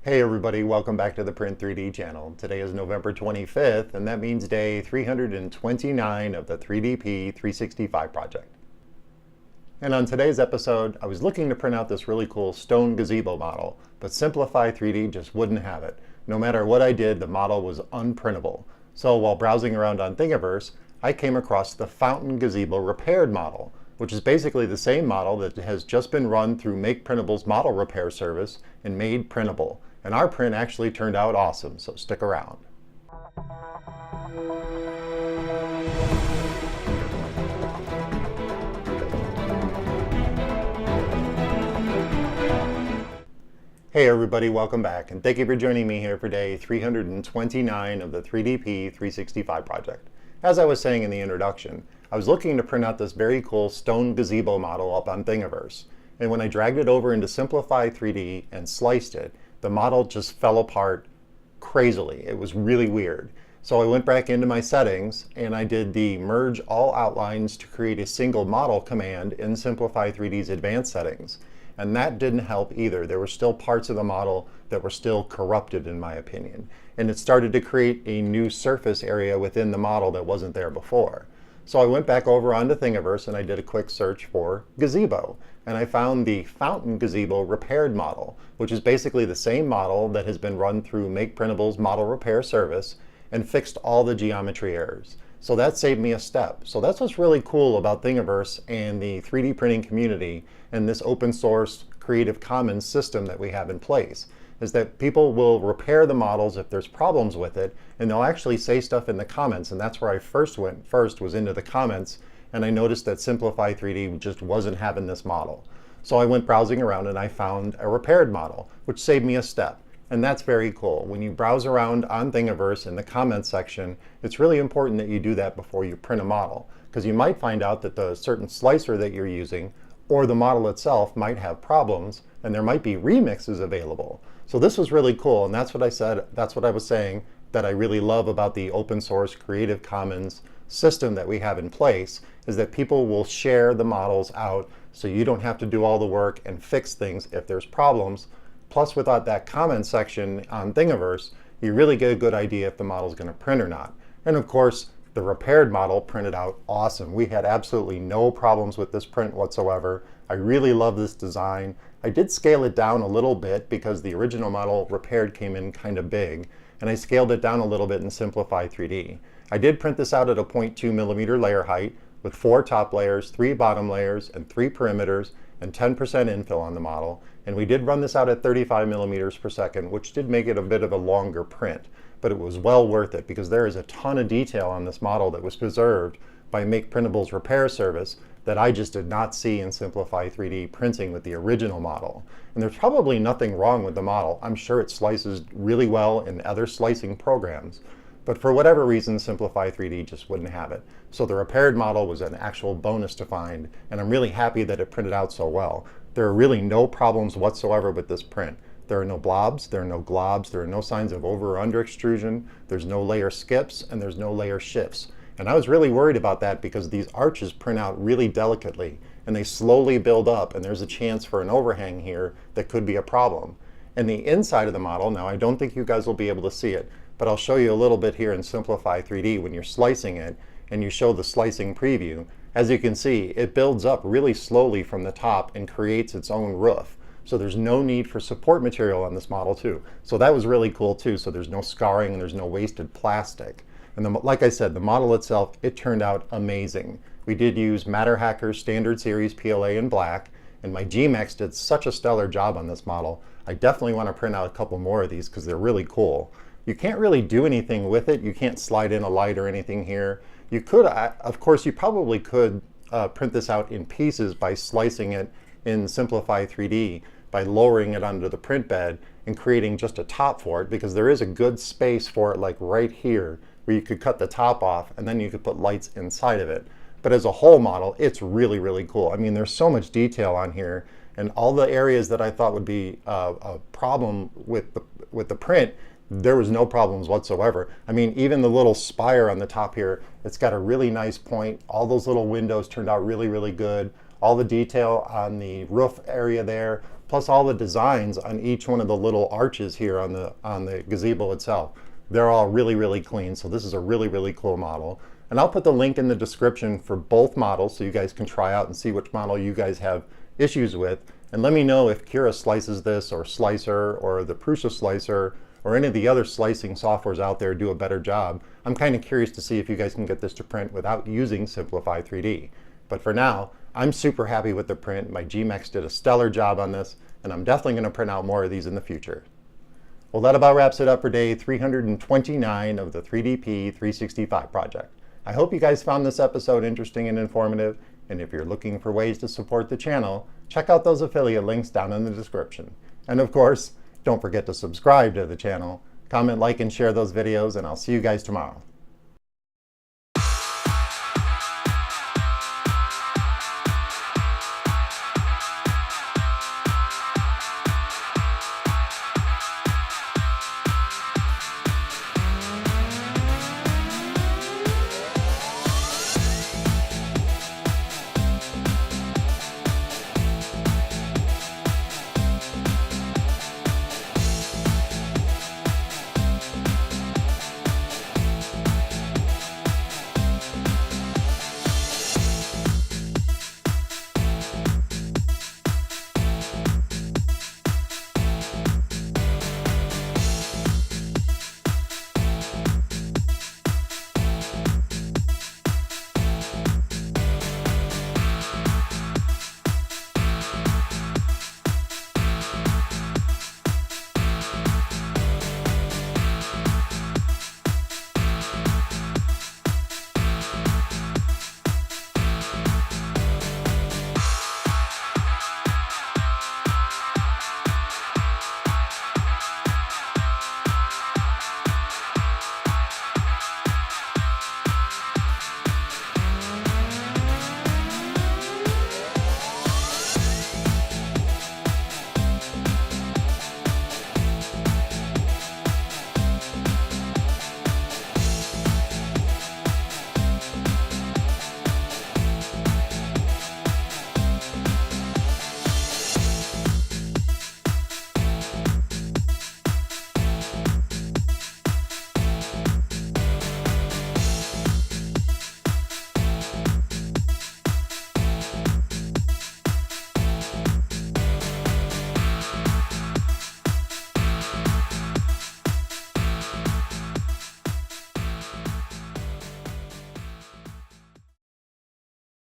Hey everybody, welcome back to the Print 3D channel. Today is November 25th, and that means day 329 of the 3DP 365 project. And on today's episode, I was looking to print out this really cool Stone Gazebo model, but Simplify 3D just wouldn't have it. No matter what I did, the model was unprintable. So while browsing around on Thingiverse, I came across the Fountain Gazebo Repaired model, which is basically the same model that has just been run through Make Printable's model repair service and made printable. And our print actually turned out awesome, so stick around. Hey everybody, welcome back, and thank you for joining me here for day 329 of the 3DP 365 project. As I was saying in the introduction, I was looking to print out this very cool Stone Gazebo model up on Thingiverse, and when I dragged it over into Simplify 3D and sliced it, the model just fell apart crazily. It was really weird. So I went back into my settings and I did the merge all outlines to create a single model command in Simplify 3D's advanced settings. And that didn't help either. There were still parts of the model that were still corrupted in my opinion. And it started to create a new surface area within the model that wasn't there before. So I went back over onto Thingiverse and I did a quick search for gazebo. And I found the Fountain Gazebo Repaired model, which is basically the same model that has been run through Make Printable's model repair service and fixed all the geometry errors. So that saved me a step. So that's what's really cool about Thingiverse and the 3D printing community and this open source Creative Commons system that we have in place, is that people will repair the models if there's problems with it, and they'll actually say stuff in the comments. And that's where I first was into the comments, and I noticed that Simplify 3D just wasn't having this model. So I went browsing around and I found a repaired model, which saved me a step. And that's very cool. When you browse around on Thingiverse in the comments section, it's really important that you do that before you print a model, because you might find out that the certain slicer that you're using or the model itself might have problems, and there might be remixes available. So this was really cool, and that's what I said, that's what I was saying that I really love about the open source Creative Commons system that we have in place, is that people will share the models out so you don't have to do all the work and fix things if there's problems. Plus, without that comment section on Thingiverse, you really get a good idea if the model is going to print or not. And of course, the repaired model printed out awesome. We had absolutely no problems with this print whatsoever. I really love this design. I did scale it down a little bit because the original model repaired came in kind of big, and I scaled it down a little bit in Simplify 3D. I did print this out at a 0.2 millimeter layer height with 4 top layers, 3 bottom layers, and 3 perimeters, and 10% infill on the model. And we did run this out at 35 millimeters per second, which did make it a bit of a longer print, but it was well worth it because there is a ton of detail on this model that was preserved by Make Printable's repair service that I just did not see in Simplify 3D printing with the original model. And there's probably nothing wrong with the model. I'm sure it slices really well in other slicing programs, but for whatever reason, Simplify 3D just wouldn't have it. So the repaired model was an actual bonus to find, and I'm really happy that it printed out so well. There are really no problems whatsoever with this print. There are no blobs, there are no globs, there are no signs of over or under extrusion, there's no layer skips, and there's no layer shifts. And I was really worried about that because these arches print out really delicately, and they slowly build up, and there's a chance for an overhang here that could be a problem. And the inside of the model, now I don't think you guys will be able to see it, but I'll show you a little bit here in Simplify 3D when you're slicing it and you show the slicing preview. As you can see, it builds up really slowly from the top and creates its own roof. So there's no need for support material on this model too. So that was really cool too. So there's no scarring and there's no wasted plastic. And like I said, the model itself, it turned out amazing. We did use Matter Hacker's Standard Series PLA in black, and my gMax did such a stellar job on this model. I definitely want to print out a couple more of these because they're really cool. You can't really do anything with it. You can't slide in a light or anything here. You could, of course, you probably could print this out in pieces by slicing it in Simplify 3D, by lowering it onto the print bed and creating just a top for it, because there is a good space for it, like right here, where you could cut the top off and then you could put lights inside of it. But as a whole model, it's really, really cool. I mean, there's so much detail on here, and all the areas that I thought would be a problem with the print, there was no problems whatsoever. I mean, even the little spire on the top here, it's got a really nice point. All those little windows turned out really, really good. All the detail on the roof area there plus all the designs on each one of the little arches here on the gazebo itself. They're all really clean, so this is a really cool model. And I'll put the link in the description for both models so you guys can try out and see which model you guys have issues with. And let me know if Kira slices this, or Slicer, or the Prusa Slicer, or any of the other slicing softwares out there do a better job. I'm kind of curious to see if you guys can get this to print without using Simplify 3D. But for now, I'm super happy with the print. My gMax did a stellar job on this, and I'm definitely going to print out more of these in the future. Well, that about wraps it up for day 329 of the 3DP 365 project. I hope you guys found this episode interesting and informative, and if you're looking for ways to support the channel, check out those affiliate links down in the description. And of course, don't forget to subscribe to the channel, comment, like, and share those videos, and I'll see you guys tomorrow.